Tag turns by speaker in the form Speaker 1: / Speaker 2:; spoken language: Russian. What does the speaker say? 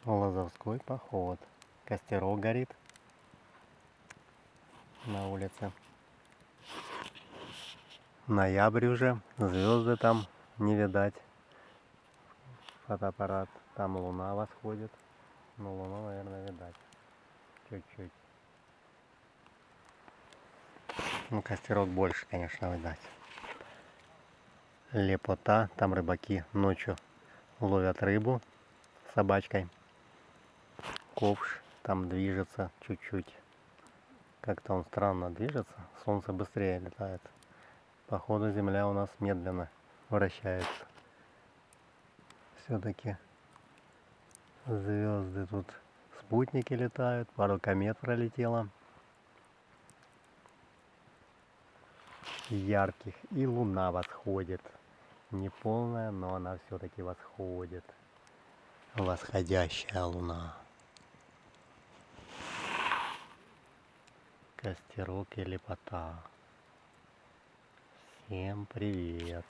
Speaker 1: Лазовской поход. Костерок горит на улице. Ноябрь уже, звезды там не видать. Фотоаппарат, там луна восходит. Ну, луну, наверное, видать. Чуть-чуть. Ну, костерок больше, конечно, видать. Лепота, там рыбаки ночью ловят рыбу с собачкой. Ковш там движется чуть-чуть. Как-то он странно движется, солнце быстрее летает. Походу Земля у нас медленно вращается. Все-таки звезды тут, спутники летают, пару комет пролетело. Ярких. И луна восходит. Не полная, но она все-таки восходит. Восходящая луна. Костерок и лепота. Всем привет.